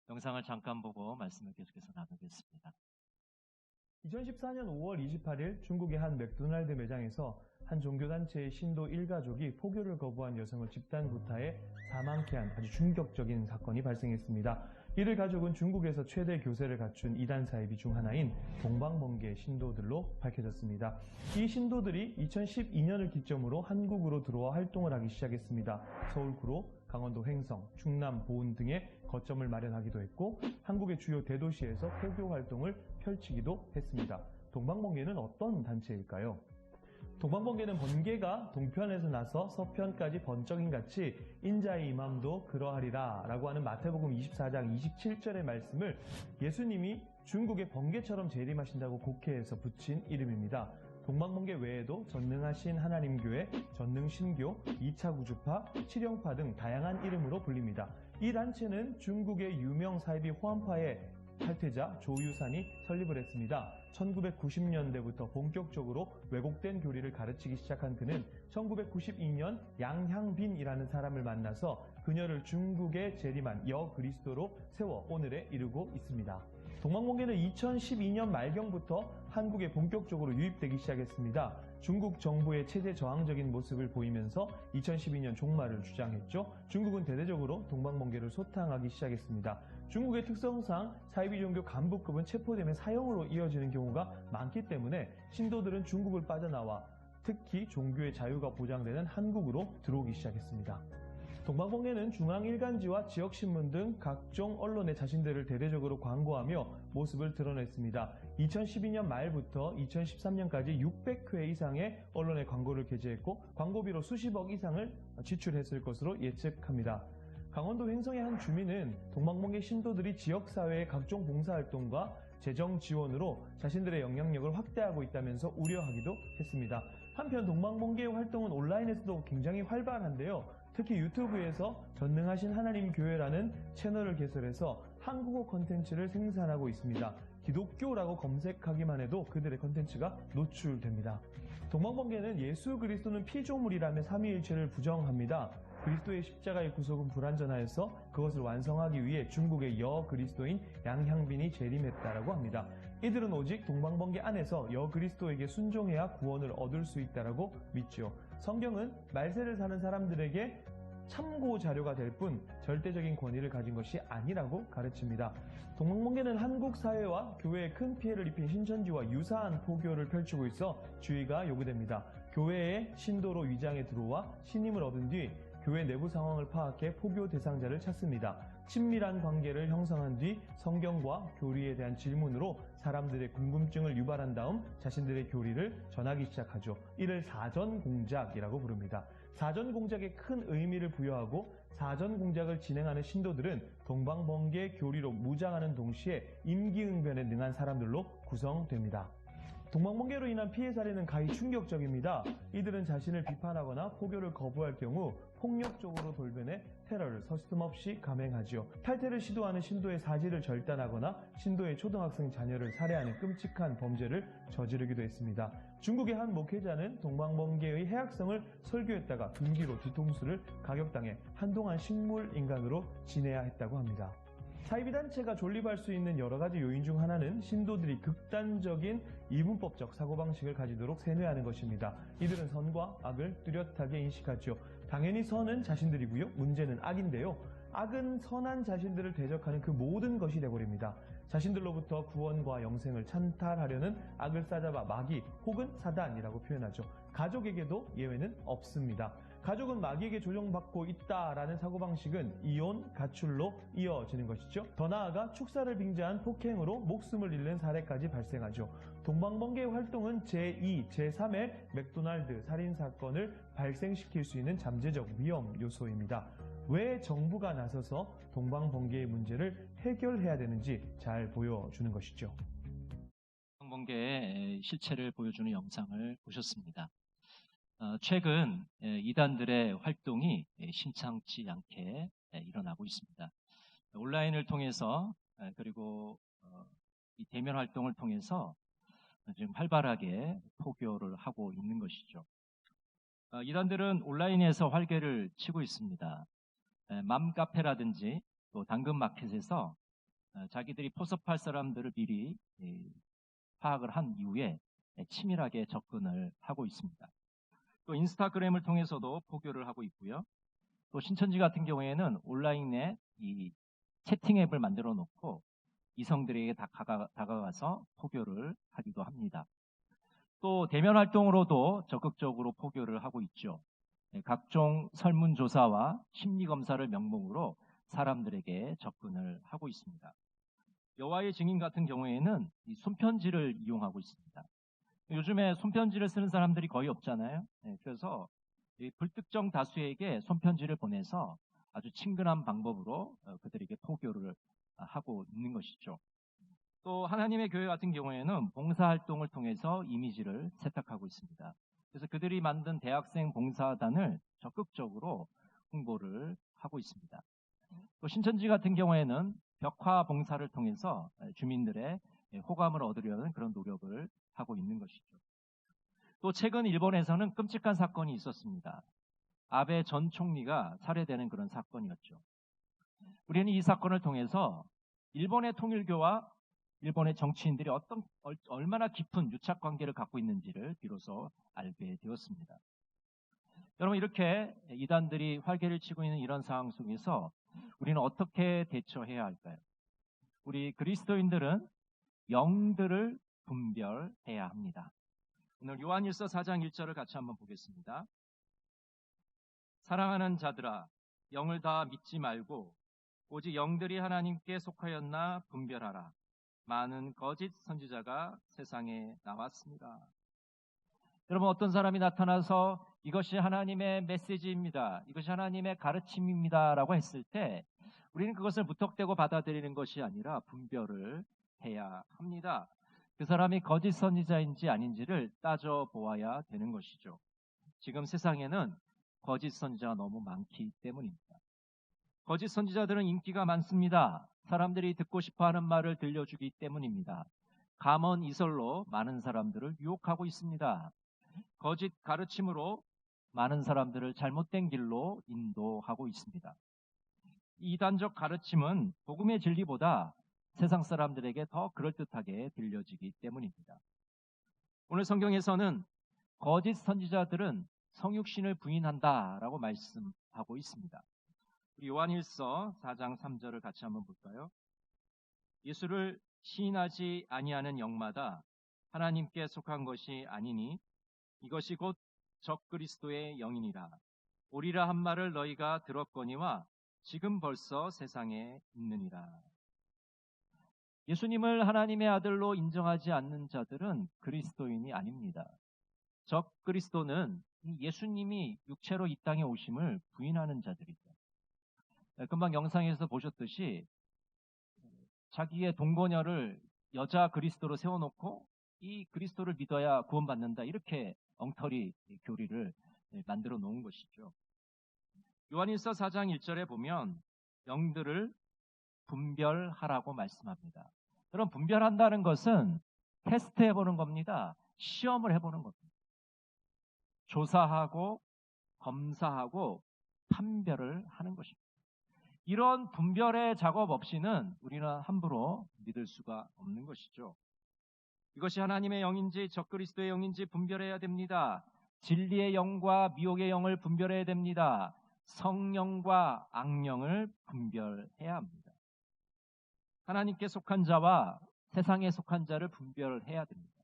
영상을 잠깐 보고 말씀을 계속해서 나누겠습니다. 2014년 5월 28일 중국의 한 맥도날드 매장에서 한 종교단체의 신도 일가족이 포교를 거부한 여성을 집단 구타해 사망케 한 아주 충격적인 사건이 발생했습니다. 이를 가족은 중국에서 최대 교세를 갖춘 이단 사이비 중 하나인 동방번개 신도들로 밝혀졌습니다. 이 신도들이 2012년을 기점으로 한국으로 들어와 활동을 하기 시작했습니다. 서울 구로, 강원도 횡성, 충남 보은 등의 거점을 마련하기도 했고 한국의 주요 대도시에서 포교 활동을 펼치기도 했습니다. 동방번개는 어떤 단체일까요? 동방번개는 번개가 동편에서 나서 서편까지 번쩍임같이 인자의 임함도 그러하리라 라고 하는 마태복음 24장 27절의 말씀을 예수님이 중국의 번개처럼 재림하신다고 곡해해서 붙인 이름입니다. 동방번개 외에도 전능하신 하나님교회, 전능신교, 2차 구주파, 칠영파 등 다양한 이름으로 불립니다. 이 단체는 중국의 유명 사이비 호안파의 탈퇴자 조유산이 설립을 했습니다. 1990년대부터 본격적으로 왜곡된 교리를 가르치기 시작한 그는 1992년 양향빈이라는 사람을 만나서 그녀를 중국에 재림한 여그리스도로 세워 오늘에 이르고 있습니다. 동방번개는 2012년 말경부터 한국에 본격적으로 유입되기 시작했습니다. 중국 정부의 체제 저항적인 모습을 보이면서 2012년 종말을 주장했죠. 중국은 대대적으로 동방번개를 소탕하기 시작했습니다. 중국의 특성상 사이비 종교 간부급은 체포되면 사형으로 이어지는 경우가 많기 때문에 신도들은 중국을 빠져나와 특히 종교의 자유가 보장되는 한국으로 들어오기 시작했습니다. 동방번개는 중앙일간지와 지역신문 등 각종 언론에 자신들을 대대적으로 광고하며 모습을 드러냈습니다. 2012년 말부터 2013년까지 600회 이상의 언론에 광고를 게재했고 광고비로 수십억 이상을 지출했을 것으로 예측합니다. 강원도 횡성의 한 주민은 동방번개 신도들이 지역사회의 각종 봉사활동과 재정 지원으로 자신들의 영향력을 확대하고 있다면서 우려하기도 했습니다. 한편 동방번개의 활동은 온라인에서도 굉장히 활발한데요. 특히 유튜브에서 전능하신 하나님 교회라는 채널을 개설해서 한국어 컨텐츠를 생산하고 있습니다. 기독교라고 검색하기만 해도 그들의 컨텐츠가 노출됩니다. 동방번개는 예수 그리스도는 피조물이라며 삼위일체를 부정합니다. 그리스도의 십자가의 구속은 불완전하여서 그것을 완성하기 위해 중국의 여그리스도인 양향빈이 재림했다라고 합니다. 이들은 오직 동방번개 안에서 여그리스도에게 순종해야 구원을 얻을 수 있다라고 믿죠. 성경은 말세를 사는 사람들에게 참고 자료가 될 뿐 절대적인 권위를 가진 것이 아니라고 가르칩니다. 동방번개는 한국 사회와 교회에 큰 피해를 입힌 신천지와 유사한 포교를 펼치고 있어 주의가 요구됩니다. 교회에 신도로 위장해 들어와 신임을 얻은 뒤 교회 내부 상황을 파악해 포교 대상자를 찾습니다. 친밀한 관계를 형성한 뒤 성경과 교리에 대한 질문으로 사람들의 궁금증을 유발한 다음 자신들의 교리를 전하기 시작하죠. 이를 사전공작이라고 부릅니다. 사전공작에 큰 의미를 부여하고 사전공작을 진행하는 신도들은 동방번개 교리로 무장하는 동시에 임기응변에 능한 사람들로 구성됩니다. 동방번개로 인한 피해 사례는 가히 충격적입니다. 이들은 자신을 비판하거나 포교를 거부할 경우 폭력적으로 돌변해 테러를 서슴없이 감행하지요. 탈퇴를 시도하는 신도의 사지를 절단하거나 신도의 초등학생 자녀를 살해하는 끔찍한 범죄를 저지르기도 했습니다. 중국의 한 목회자는 동방번개의 해악성을 설교했다가 군기로 뒤통수를 가격당해 한동안 식물인간으로 지내야 했다고 합니다. 사이비단체가 존립할 수 있는 여러 가지 요인 중 하나는 신도들이 극단적인 이분법적 사고방식을 가지도록 세뇌하는 것입니다. 이들은 선과 악을 뚜렷하게 인식하죠. 당연히 선은 자신들이고요. 문제는 악인데요. 악은 선한 자신들을 대적하는 그 모든 것이 되어버립니다. 자신들로부터 구원과 영생을 찬탈하려는 악을 싸잡아 마귀 혹은 사단이라고 표현하죠. 가족에게도 예외는 없습니다. 가족은 마귀에게 조종받고 있다라는 사고방식은 이혼, 가출로 이어지는 것이죠. 더 나아가 축사를 빙자한 폭행으로 목숨을 잃는 사례까지 발생하죠. 동방번개의 활동은 제2, 제3의 맥도날드 살인사건을 발생시킬 수 있는 잠재적 위험 요소입니다. 왜 정부가 나서서 동방번개의 문제를 해결해야 되는지 잘 보여주는 것이죠. 동방번개의 실체를 보여주는 영상을 보셨습니다. 최근 이단들의 활동이 심상치 않게 일어나고 있습니다. 온라인을 통해서 그리고 이 대면 활동을 통해서 지금 활발하게 포교를 하고 있는 것이죠. 이단들은 온라인에서 활개를 치고 있습니다. 맘카페라든지 또 당근마켓에서 자기들이 포섭할 사람들을 미리 파악을 한 이후에 치밀하게 접근을 하고 있습니다. 또 인스타그램을 통해서도 포교를 하고 있고요. 또 신천지 같은 경우에는 온라인에 이 채팅 앱을 만들어 놓고 이성들에게 다가가서 포교를 하기도 합니다. 또 대면 활동으로도 적극적으로 포교를 하고 있죠. 각종 설문조사와 심리검사를 명목으로 사람들에게 접근을 하고 있습니다. 여호와의 증인 같은 경우에는 이 손편지를 이용하고 있습니다. 요즘에 손편지를 쓰는 사람들이 거의 없잖아요. 그래서 이 불특정 다수에게 손편지를 보내서 아주 친근한 방법으로 그들에게 포교를 하고 있는 것이죠. 또 하나님의 교회 같은 경우에는 봉사활동을 통해서 이미지를 세탁하고 있습니다. 그래서 그들이 만든 대학생 봉사단을 적극적으로 홍보를 하고 있습니다. 또 신천지 같은 경우에는 벽화 봉사를 통해서 주민들의 호감을 얻으려는 그런 노력을 하고 있는 것이죠. 또 최근 일본에서는 끔찍한 사건이 있었습니다. 아베 전 총리가 살해되는 그런 사건이었죠. 우리는 이 사건을 통해서 일본의 통일교와 일본의 정치인들이 얼마나 깊은 유착 관계를 갖고 있는지를 비로소 알게 되었습니다. 여러분, 이렇게 이단들이 활개를 치고 있는 이런 상황 속에서 우리는 어떻게 대처해야 할까요? 우리 그리스도인들은 영들을 분별해야 합니다. 오늘 요한일서 4장 1절을 같이 한번 보겠습니다. 사랑하는 자들아, 영을 다 믿지 말고 오직 영들이 하나님께 속하였나 분별하라. 많은 거짓 선지자가 세상에 나왔습니다. 여러분, 어떤 사람이 나타나서 이것이 하나님의 메시지입니다, 이것이 하나님의 가르침입니다 라고 했을 때 우리는 그것을 무턱대고 받아들이는 것이 아니라 분별을 해야 합니다. 그 사람이 거짓 선지자인지 아닌지를 따져보아야 되는 것이죠. 지금 세상에는 거짓 선지자가 너무 많기 때문입니다. 거짓 선지자들은 인기가 많습니다. 사람들이 듣고 싶어하는 말을 들려주기 때문입니다. 감언 이설로 많은 사람들을 유혹하고 있습니다. 거짓 가르침으로 많은 사람들을 잘못된 길로 인도하고 있습니다. 이단적 가르침은 복음의 진리보다 세상 사람들에게 더 그럴듯하게 들려지기 때문입니다. 오늘 성경에서는 거짓 선지자들은 성육신을 부인한다라고 말씀하고 있습니다. 우리 요한일서 4장 3절을 같이 한번 볼까요? 예수를 시인하지 아니하는 영마다 하나님께 속한 것이 아니니 이것이 곧 적그리스도의 영이니라. 오리라 한 말을 너희가 들었거니와 지금 벌써 세상에 있느니라. 예수님을 하나님의 아들로 인정하지 않는 자들은 그리스도인이 아닙니다. 적그리스도는 예수님이 육체로 이 땅에 오심을 부인하는 자들이죠. 금방 영상에서 보셨듯이 자기의 동거녀를 여자 그리스도로 세워놓고 이 그리스도를 믿어야 구원받는다, 이렇게 엉터리 교리를 만들어 놓은 것이죠. 요한일서 4장 1절에 보면 영들을 분별하라고 말씀합니다. 여러분, 분별한다는 것은 테스트해보는 겁니다. 시험을 해보는 겁니다. 조사하고 검사하고 판별을 하는 것입니다. 이런 분별의 작업 없이는 우리는 함부로 믿을 수가 없는 것이죠. 이것이 하나님의 영인지 적그리스도의 영인지 분별해야 됩니다. 진리의 영과 미혹의 영을 분별해야 됩니다. 성령과 악령을 분별해야 합니다. 하나님께 속한 자와 세상에 속한 자를 분별해야 됩니다.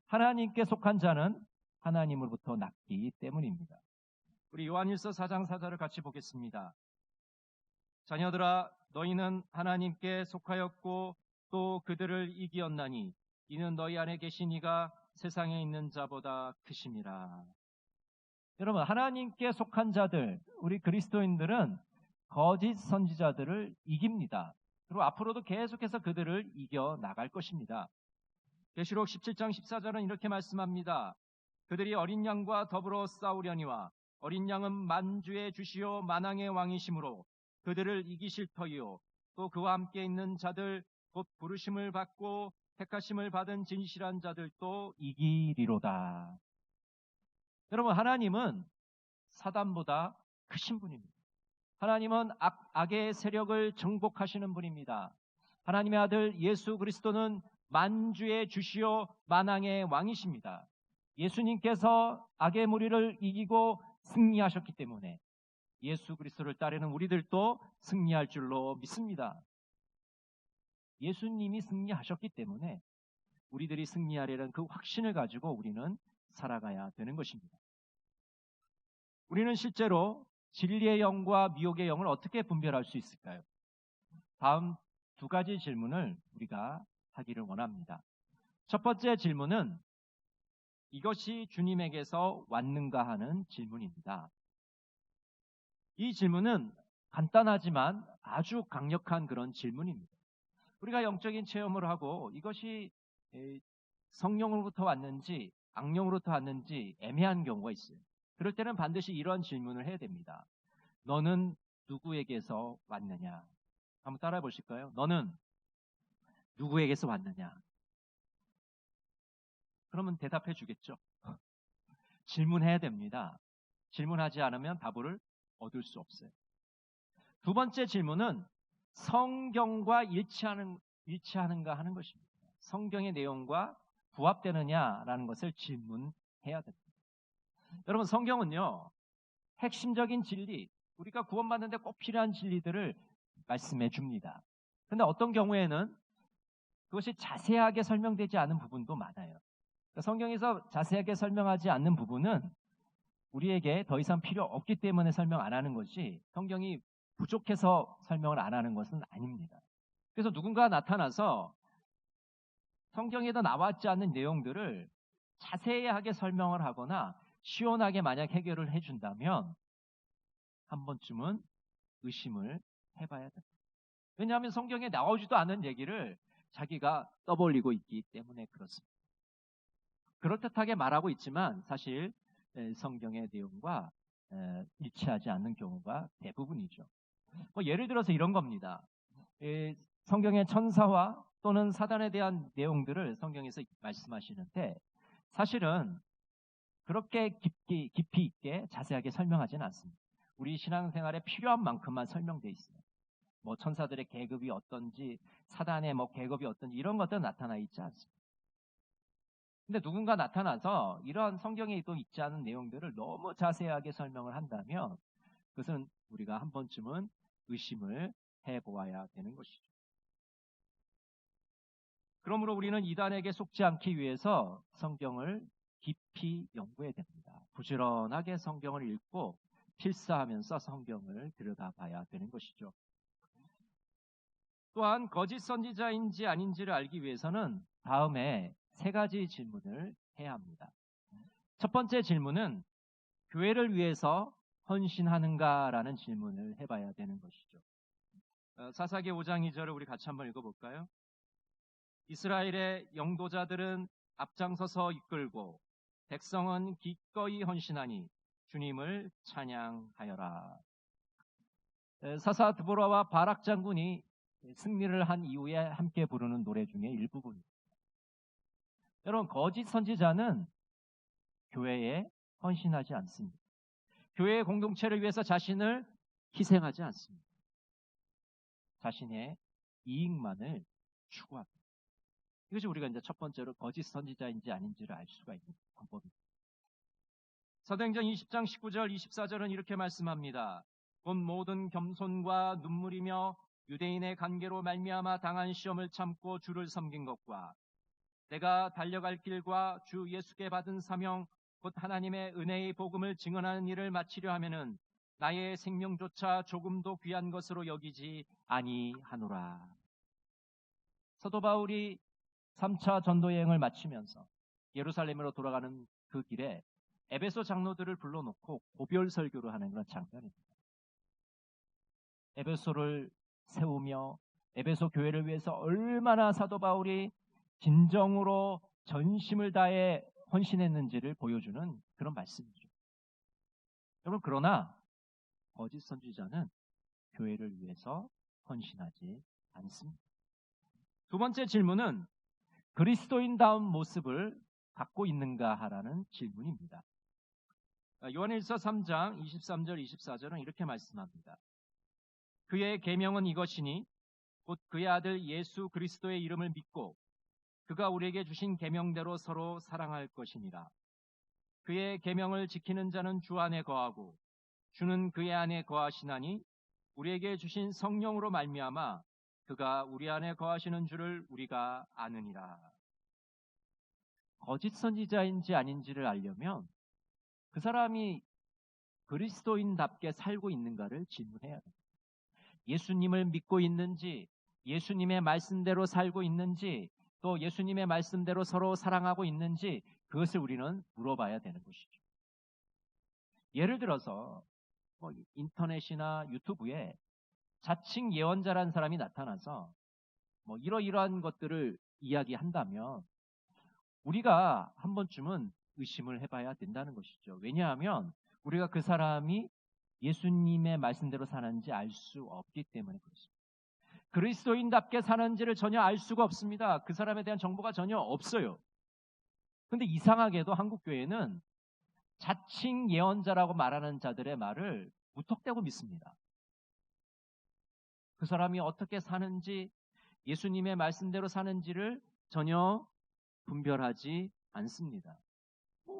하나님께 속한 자는 하나님으로부터 났기 때문입니다. 우리 요한일서 4장 4절을 같이 보겠습니다. 자녀들아, 너희는 하나님께 속하였고 또 그들을 이기었나니 이는 너희 안에 계신 이가 세상에 있는 자보다 크심이라. 여러분, 하나님께 속한 자들, 우리 그리스도인들은 거짓 선지자들을 이깁니다. 그리고 앞으로도 계속해서 그들을 이겨 나갈 것입니다. 계시록 17장 14절은 이렇게 말씀합니다. 그들이 어린 양과 더불어 싸우려니와 어린 양은 만주의 주시오 만왕의 왕이시므로 그들을 이기실 터이요 또 그와 함께 있는 자들 곧 부르심을 받고 택하심을 받은 진실한 자들도 이기리로다. 여러분, 하나님은 사단보다 크신 분입니다. 하나님은 악의 세력을 정복하시는 분입니다. 하나님의 아들 예수 그리스도는 만주의 주시오 만왕의 왕이십니다. 예수님께서 악의 무리를 이기고 승리하셨기 때문에 예수 그리스도를 따르는 우리들도 승리할 줄로 믿습니다. 예수님이 승리하셨기 때문에 우리들이 승리하려는 그 확신을 가지고 우리는 살아가야 되는 것입니다. 우리는 실제로 진리의 영과 미혹의 영을 어떻게 분별할 수 있을까요? 다음 두 가지 질문을 우리가 하기를 원합니다. 첫 번째 질문은 이것이 주님에게서 왔는가 하는 질문입니다. 이 질문은 간단하지만 아주 강력한 그런 질문입니다. 우리가 영적인 체험을 하고 이것이 성령으로부터 왔는지 악령으로부터 왔는지 애매한 경우가 있어요. 그럴 때는 반드시 이런 질문을 해야 됩니다. 너는 누구에게서 왔느냐? 한번 따라해 보실까요? 너는 누구에게서 왔느냐? 그러면 대답해 주겠죠. 질문해야 됩니다. 질문하지 않으면 답을 얻을 수 없어요. 두 번째 질문은 성경과 일치하는가 하는 것입니다. 성경의 내용과 부합되느냐라는 것을 질문해야 됩니다. 여러분, 성경은요, 핵심적인 진리, 우리가 구원받는데 꼭 필요한 진리들을 말씀해 줍니다. 그런데 어떤 경우에는 그것이 자세하게 설명되지 않은 부분도 많아요. 그러니까 성경에서 자세하게 설명하지 않는 부분은 우리에게 더 이상 필요 없기 때문에 설명 안 하는 것이 성경이 부족해서 설명을 안 하는 것은 아닙니다. 그래서 누군가 나타나서 성경에도 나왔지 않는 내용들을 자세하게 설명을 하거나 시원하게 만약 해결을 해준다면 한 번쯤은 의심을 해봐야 됩니다. 왜냐하면 성경에 나오지도 않은 얘기를 자기가 떠벌리고 있기 때문에 그렇습니다. 그럴듯하게 말하고 있지만 사실 성경의 내용과 일치하지 않는 경우가 대부분이죠. 예를 들어서 이런 겁니다. 성경의 천사와 또는 사단에 대한 내용들을 성경에서 말씀하시는데 사실은 그렇게 깊이 있게 자세하게 설명하지는 않습니다. 우리 신앙생활에 필요한 만큼만 설명되어 있어요. 천사들의 계급이 어떤지, 사단의 계급이 어떤지 이런 것들은 나타나 있지 않습니다. 근데 누군가 나타나서 이런 성경에 또 있지 않은 내용들을 너무 자세하게 설명을 한다면 그것은 우리가 한 번쯤은 의심을 해보아야 되는 것이죠. 그러므로 우리는 이단에게 속지 않기 위해서 성경을 깊이 연구해야 됩니다. 부지런하게 성경을 읽고 필사하면서 성경을 들여다봐야 되는 것이죠. 또한 거짓 선지자인지 아닌지를 알기 위해서는 다음에 세 가지 질문을 해야 합니다. 첫 번째 질문은 교회를 위해서 헌신하는가라는 질문을 해봐야 되는 것이죠. 사사기 5장 2절을 우리 같이 한번 읽어볼까요? 이스라엘의 영도자들은 앞장서서 이끌고 백성은 기꺼이 헌신하니 주님을 찬양하여라. 사사 드보라와 바락 장군이 승리를 한 이후에 함께 부르는 노래 중에 일부분입니다. 여러분, 거짓 선지자는 교회에 헌신하지 않습니다. 교회의 공동체를 위해서 자신을 희생하지 않습니다. 자신의 이익만을 추구합니다. 이것이 우리가 이제 첫 번째로 거짓 선지자인지 아닌지를 알 수가 있는 방법입니다. 사도행전 20장 19절 24절은 이렇게 말씀합니다. 곧 모든 겸손과 눈물이며 유대인의 관계로 말미암아 당한 시험을 참고 주를 섬긴 것과 내가 달려갈 길과 주 예수께 받은 사명 곧 하나님의 은혜의 복음을 증언하는 일을 마치려 하면은 나의 생명조차 조금도 귀한 것으로 여기지 아니하노라. 사도 바울이 3차 전도 여행을 마치면서 예루살렘으로 돌아가는 그 길에 에베소 장로들을 불러놓고 고별 설교를 하는 그런 장면입니다. 에베소를 세우며 에베소 교회를 위해서 얼마나 사도 바울이 진정으로 전심을 다해 헌신했는지를 보여주는 그런 말씀이죠. 여러분, 그러나 거짓 선지자는 교회를 위해서 헌신하지 않습니다. 두 번째 질문은 그리스도인다운 모습을 갖고 있는가 하라는 질문입니다. 요한일서 3장 23절 24절은 이렇게 말씀합니다. 그의 계명은 이것이니 곧 그의 아들 예수 그리스도의 이름을 믿고 그가 우리에게 주신 계명대로 서로 사랑할 것이니라. 그의 계명을 지키는 자는 주 안에 거하고 주는 그의 안에 거하시나니 우리에게 주신 성령으로 말미암아 그가 우리 안에 거하시는 줄을 우리가 아느니라. 거짓 선지자인지 아닌지를 알려면 그 사람이 그리스도인답게 살고 있는가를 질문해야 됩니다. 예수님을 믿고 있는지, 예수님의 말씀대로 살고 있는지, 또 예수님의 말씀대로 서로 사랑하고 있는지 그것을 우리는 물어봐야 되는 것이죠. 예를 들어서 인터넷이나 유튜브에 자칭 예언자라는 사람이 나타나서 이러이러한 것들을 이야기한다면 우리가 한 번쯤은 의심을 해봐야 된다는 것이죠. 왜냐하면 우리가 그 사람이 예수님의 말씀대로 사는지 알 수 없기 때문에 그렇습니다. 그리스도인답게 사는지를 전혀 알 수가 없습니다. 그 사람에 대한 정보가 전혀 없어요. 그런데 이상하게도 한국교회는 자칭 예언자라고 말하는 자들의 말을 무턱대고 믿습니다. 그 사람이 어떻게 사는지, 예수님의 말씀대로 사는지를 전혀 분별하지 않습니다.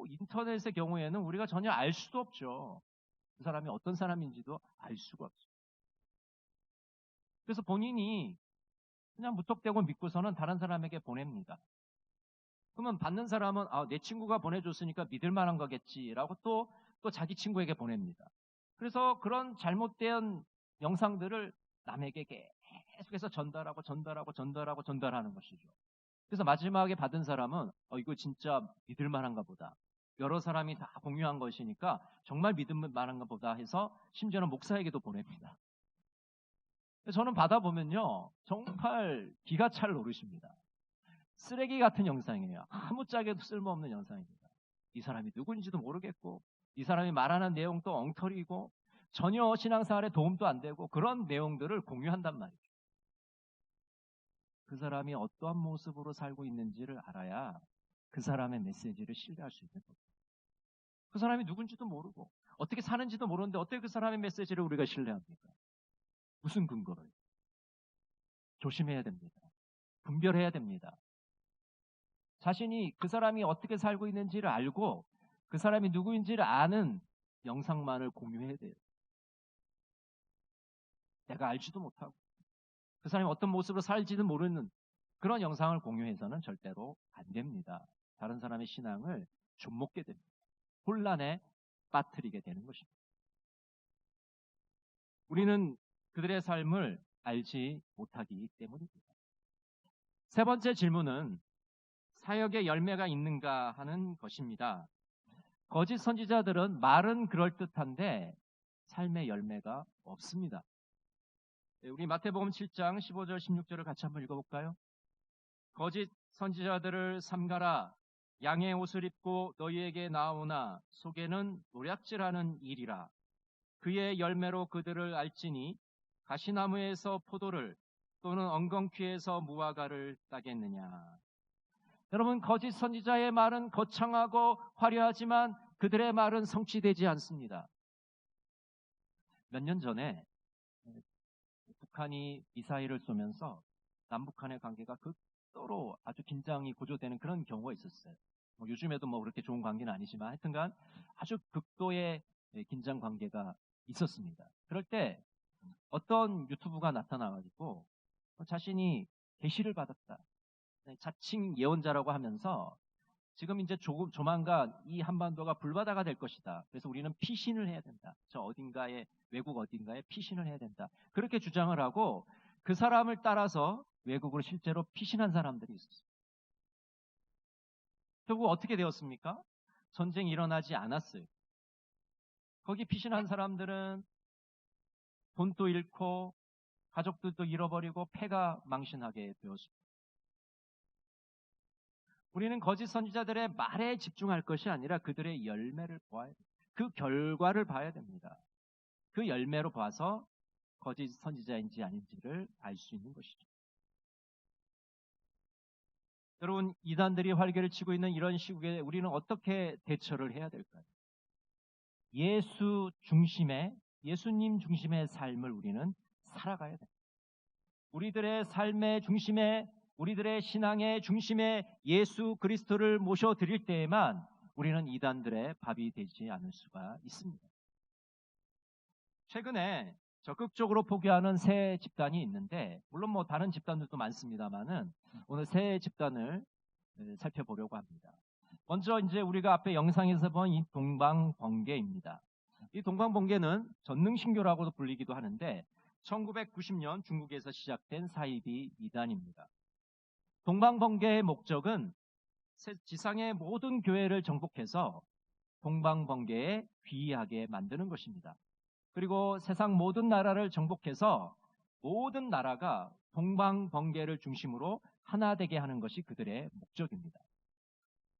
인터넷의 경우에는 우리가 전혀 알 수도 없죠. 그 사람이 어떤 사람인지도 알 수가 없어요. 그래서 본인이 그냥 무턱대고 믿고서는 다른 사람에게 보냅니다. 그러면 받는 사람은 내 친구가 보내줬으니까 믿을 만한 거겠지라고 또 자기 친구에게 보냅니다. 그래서 그런 잘못된 영상들을 남에게 계속해서 전달하는 것이죠. 그래서 마지막에 받은 사람은 이거 진짜 믿을 만한가 보다. 여러 사람이 다 공유한 것이니까 정말 믿을 만한가 보다 해서 심지어는 목사에게도 보냅니다. 저는 받아보면요, 정말 기가 찰 노릇입니다. 쓰레기 같은 영상이에요. 아무짝에도 쓸모없는 영상입니다. 이 사람이 누구인지도 모르겠고, 이 사람이 말하는 내용도 엉터리고, 전혀 신앙생활에 도움도 안 되고, 그런 내용들을 공유한단 말이죠. 그 사람이 어떠한 모습으로 살고 있는지를 알아야 그 사람의 메시지를 신뢰할 수 있는 겁니다. 그 사람이 누군지도 모르고, 어떻게 사는지도 모르는데 어떻게 그 사람의 메시지를 우리가 신뢰합니까? 무슨 근거를? 조심해야 됩니다. 분별해야 됩니다. 자신이 그 사람이 어떻게 살고 있는지를 알고 그 사람이 누구인지를 아는 영상만을 공유해야 돼요. 내가 알지도 못하고 그 사람이 어떤 모습으로 살지도 모르는 그런 영상을 공유해서는 절대로 안 됩니다. 다른 사람의 신앙을 좀먹게 됩니다. 혼란에 빠뜨리게 되는 것입니다. 우리는 그들의 삶을 알지 못하기 때문입니다. 세 번째 질문은 사역의 열매가 있는가 하는 것입니다. 거짓 선지자들은 말은 그럴듯한데 삶의 열매가 없습니다. 우리 마태복음 7장 15절 16절을 같이 한번 읽어볼까요? 거짓 선지자들을 삼가라. 양의 옷을 입고 너희에게 나오나 속에는 노략질하는 일이라. 그의 열매로 그들을 알지니 가시나무에서 포도를 또는 엉겅퀴에서 무화과를 따겠느냐. 여러분, 거짓 선지자의 말은 거창하고 화려하지만 그들의 말은 성취되지 않습니다. 몇 년 전에 북한이 미사일을 쏘면서 남북한의 관계가 극도로 아주 긴장이 고조되는 그런 경우가 있었어요. 요즘에도 그렇게 좋은 관계는 아니지만 하여튼간 아주 극도의 긴장 관계가 있었습니다. 그럴 때 어떤 유튜브가 나타나가지고 자신이 계시를 받았다. 자칭 예언자라고 하면서 지금 이제 조만간 이 한반도가 불바다가 될 것이다. 그래서 우리는 피신을 해야 된다. 외국 어딘가에 피신을 해야 된다. 그렇게 주장을 하고 그 사람을 따라서 외국으로 실제로 피신한 사람들이 있었습니다. 결국 어떻게 되었습니까? 전쟁이 일어나지 않았어요. 거기 피신한 사람들은 돈도 잃고 가족들도 잃어버리고 패가 망신하게 되었습니다. 우리는 거짓 선지자들의 말에 집중할 것이 아니라 그들의 열매를 보아야 됩니다. 그 결과를 봐야 됩니다. 그 열매로 봐서 거짓 선지자인지 아닌지를 알 수 있는 것이죠. 여러분, 이단들이 활개를 치고 있는 이런 시국에 우리는 어떻게 대처를 해야 될까요? 예수님 중심의 삶을 우리는 살아가야 됩니다. 우리들의 삶의 중심에, 우리들의 신앙의 중심에 예수 그리스도를 모셔드릴 때에만 우리는 이단들의 밥이 되지 않을 수가 있습니다. 최근에 적극적으로 포교하는 세 집단이 있는데, 물론 뭐 다른 집단들도 많습니다만은 오늘 세 집단을 살펴보려고 합니다. 먼저 이제 우리가 앞에 영상에서 본 이 동방번개입니다. 이 동방번개는 전능신교라고도 불리기도 하는데 1990년 중국에서 시작된 사이비 이단입니다. 동방번개의 목적은 지상의 모든 교회를 정복해서 동방번개에 귀의하게 만드는 것입니다. 그리고 세상 모든 나라를 정복해서 모든 나라가 동방번개를 중심으로 하나 되게 하는 것이 그들의 목적입니다.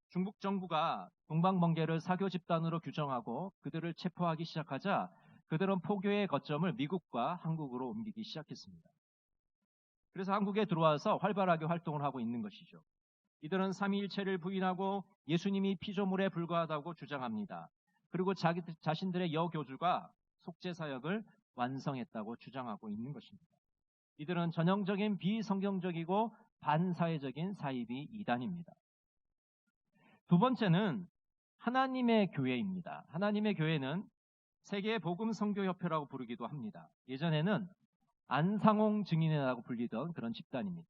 중국 정부가 동방번개를 사교 집단으로 규정하고 그들을 체포하기 시작하자 그들은 포교의 거점을 미국과 한국으로 옮기기 시작했습니다. 그래서 한국에 들어와서 활발하게 활동을 하고 있는 것이죠. 이들은 삼위일체를 부인하고 예수님이 피조물에 불과하다고 주장합니다. 그리고 자신들의 여교주가 속죄사역을 완성했다고 주장하고 있는 것입니다. 이들은 전형적인 비성경적이고 반사회적인 사이비 이단입니다. 두 번째는 하나님의 교회입니다. 하나님의 교회는 세계 복음 선교협회라고 부르기도 합니다. 예전에는 안상홍 증인회라고 불리던 그런 집단입니다.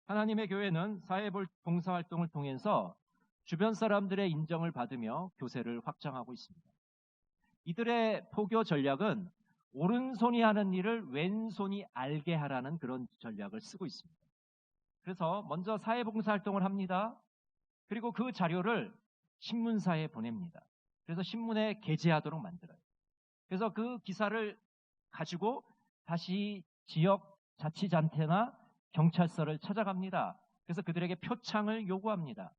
하나님의 교회는 사회봉사활동을 통해서 주변 사람들의 인정을 받으며 교세를 확장하고 있습니다. 이들의 포교 전략은 오른손이 하는 일을 왼손이 알게 하라는 그런 전략을 쓰고 있습니다. 그래서 먼저 사회봉사활동을 합니다. 그리고 그 자료를 신문사에 보냅니다. 그래서 신문에 게재하도록 만들어요. 그래서 그 기사를 가지고 다시 지역 자치단체나 경찰서를 찾아갑니다. 그래서 그들에게 표창을 요구합니다.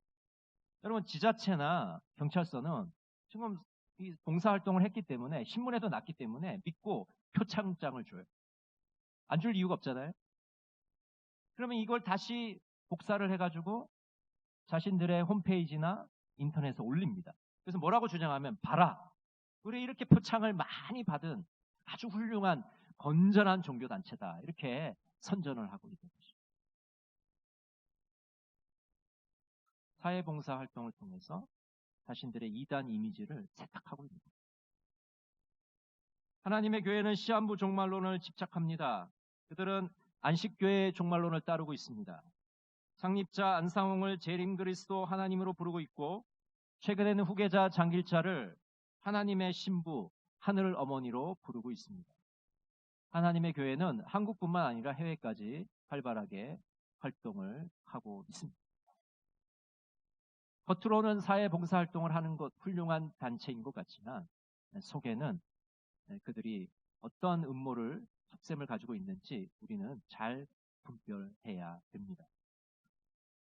여러분, 지자체나 경찰서는 지금 이 봉사활동을 했기 때문에 신문에도 났기 때문에 믿고 표창장을 줘요. 안 줄 이유가 없잖아요. 그러면 이걸 다시 복사를 해가지고 자신들의 홈페이지나 인터넷에 올립니다. 그래서 뭐라고 주장하면, 봐라, 우리 이렇게 표창을 많이 받은 아주 훌륭한 건전한 종교단체다, 이렇게 선전을 하고 있는 것이죠. 사회봉사활동을 통해서 자신들의 이단 이미지를 세탁하고 있는 겁니다. 하나님의 교회는 시한부 종말론을 집착합니다. 그들은 안식교회의 종말론을 따르고 있습니다. 창립자 안상홍을 재림 그리스도 하나님으로 부르고 있고, 최근에는 후계자 장길자를 하나님의 신부, 하늘 어머니로 부르고 있습니다. 하나님의 교회는 한국뿐만 아니라 해외까지 활발하게 활동을 하고 있습니다. 겉으로는 사회봉사활동을 하는 것 훌륭한 단체인 것 같지만 속에는 그들이 어떤 음모를, 속셈을 가지고 있는지 우리는 잘 분별해야 됩니다.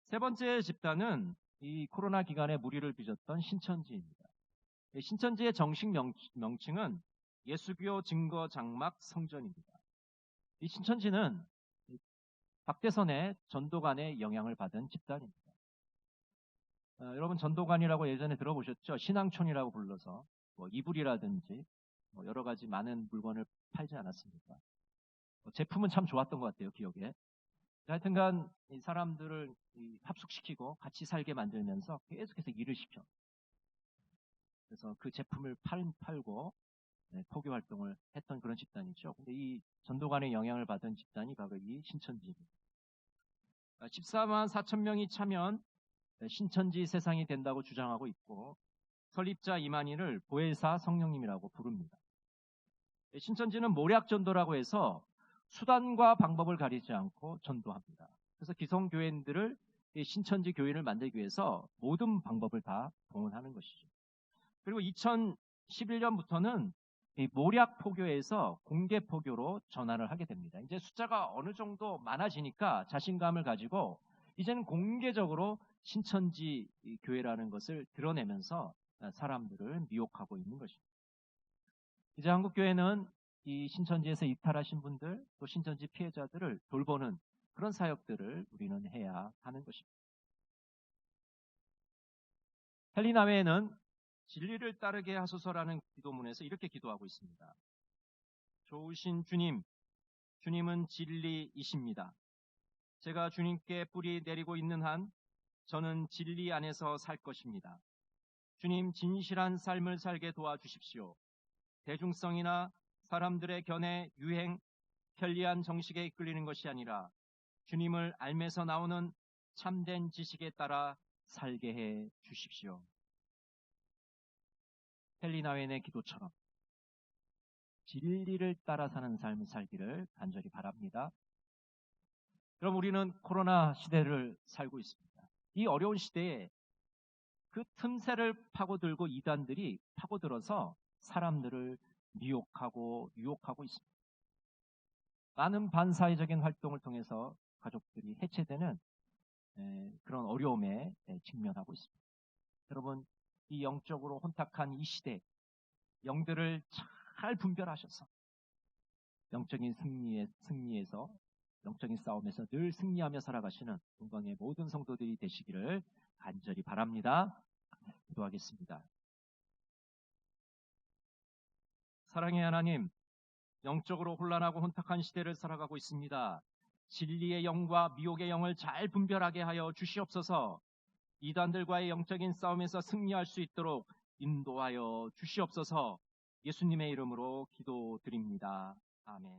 세 번째 집단은 이 코로나 기간에 무리를 빚었던 신천지입니다. 신천지의 정식 명칭은 예수교 증거 장막 성전입니다. 이 신천지는 박대선의 전도관의 영향을 받은 집단입니다. 여러분, 전도관이라고 예전에 들어보셨죠? 신앙촌이라고 불러서 뭐 이불이라든지 뭐 여러 가지 많은 물건을 팔지 않았습니까? 제품은 참 좋았던 것 같아요, 기억에. 하여튼간 이 사람들을 합숙시키고 같이 살게 만들면서 계속해서 일을 시켜. 그래서 그 제품을 팔고 포교 활동을 했던 그런 집단이죠. 근데 이 전도관의 영향을 받은 집단이 바로 이 신천지입니다. 14만 4천 명이 참여한 신천지 세상이 된다고 주장하고 있고, 설립자 이만희를 보혜사 성령님이라고 부릅니다. 신천지는 모략전도라고 해서 수단과 방법을 가리지 않고 전도합니다. 그래서 기성교인들을 신천지 교인을 만들기 위해서 모든 방법을 다 동원하는 것이죠. 그리고 2011년부터는 모략 포교에서 공개 포교로 전환을 하게 됩니다. 이제 숫자가 어느 정도 많아지니까 자신감을 가지고 이제는 공개적으로 신천지 교회라는 것을 드러내면서 사람들을 미혹하고 있는 것입니다. 이제 한국교회는 이 신천지에서 이탈하신 분들, 또 신천지 피해자들을 돌보는 그런 사역들을 우리는 해야 하는 것입니다. 헬리나 외에는 진리를 따르게 하소서라는 기도문에서 이렇게 기도하고 있습니다. 좋으신 주님, 주님은 진리이십니다. 제가 주님께 뿌리 내리고 있는 한 저는 진리 안에서 살 것입니다. 주님, 진실한 삶을 살게 도와주십시오. 대중성이나 사람들의 견해, 유행, 편리한 정식에 이끌리는 것이 아니라 주님을 알면서 나오는 참된 지식에 따라 살게 해 주십시오. 헬리나웬의 기도처럼 진리를 따라 사는 삶을 살기를 간절히 바랍니다. 그럼 우리는 코로나 시대를 살고 있습니다. 이 어려운 시대에 그 틈새를 파고들고 이단들이 파고들어서 사람들을 미혹하고 유혹하고 있습니다. 많은 반사회적인 활동을 통해서 가족들이 해체되는 그런 어려움에 직면하고 있습니다. 여러분, 이 영적으로 혼탁한 이 시대, 영들을 잘 분별하셔서 영적인 승리에서 영적인 싸움에서 늘 승리하며 살아가시는 동방의 모든 성도들이 되시기를 간절히 바랍니다. 기도하겠습니다. 사랑의 하나님, 영적으로 혼란하고 혼탁한 시대를 살아가고 있습니다. 진리의 영과 미혹의 영을 잘 분별하게 하여 주시옵소서. 이단들과의 영적인 싸움에서 승리할 수 있도록 인도하여 주시옵소서. 예수님의 이름으로 기도드립니다. 아멘.